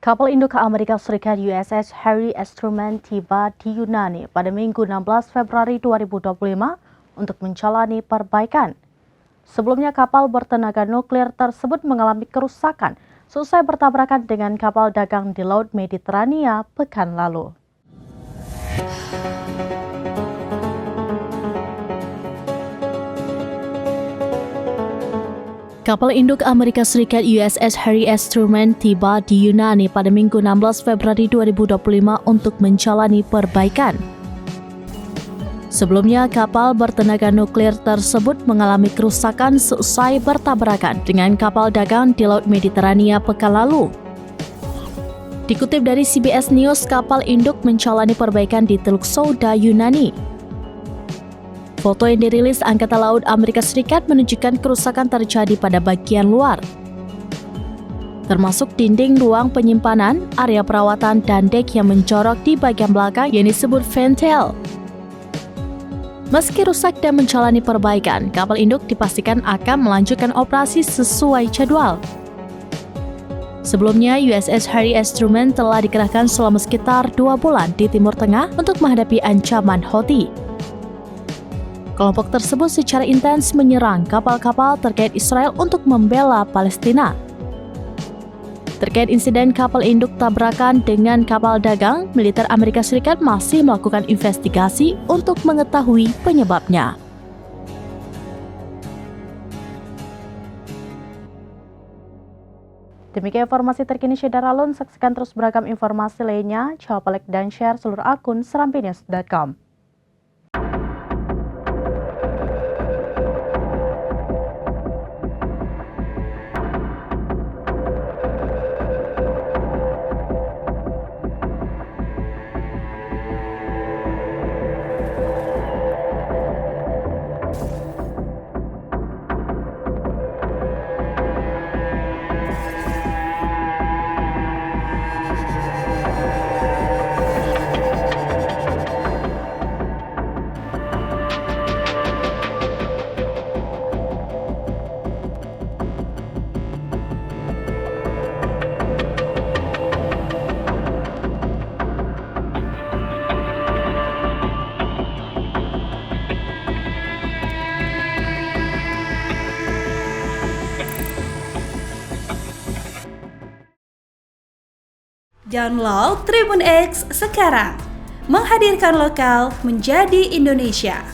Kapal induk Amerika Serikat USS Harry S. Truman tiba di Yunani pada Minggu 16 Februari 2025 untuk menjalani perbaikan. Sebelumnya kapal bertenaga nuklir tersebut mengalami kerusakan seusai bertabrakan dengan kapal dagang di Laut Mediterania pekan lalu. Kapal induk Amerika Serikat USS Harry S. Truman tiba di Yunani pada Minggu 16 Februari 2025 untuk menjalani perbaikan. Sebelumnya, kapal bertenaga nuklir tersebut mengalami kerusakan seusai bertabrakan dengan kapal dagang di Laut Mediterania pekan lalu. Dikutip dari CBS News, kapal induk menjalani perbaikan di Teluk Souda, Yunani. Foto yang dirilis Angkatan Laut Amerika Serikat menunjukkan kerusakan terjadi pada bagian luar, termasuk dinding ruang penyimpanan, area perawatan, dan dek yang mencorok di bagian belakang yang disebut ventail. Meski rusak dan menjalani perbaikan, kapal induk dipastikan akan melanjutkan operasi sesuai jadwal. Sebelumnya, USS Harry S. Truman telah dikerahkan selama sekitar 2 bulan di Timur Tengah untuk menghadapi ancaman Houthi. Kelompok tersebut secara intens menyerang kapal-kapal terkait Israel untuk membela Palestina. Terkait insiden kapal induk tabrakan dengan kapal dagang, militer Amerika Serikat masih melakukan investigasi untuk mengetahui penyebabnya. Demikian informasi terkini Syedara Alun. Saksikan terus beragam informasi lainnya. Coba like dan share seluruh akun serampinews.com. Download Tribun X sekarang, menghadirkan lokal menjadi Indonesia.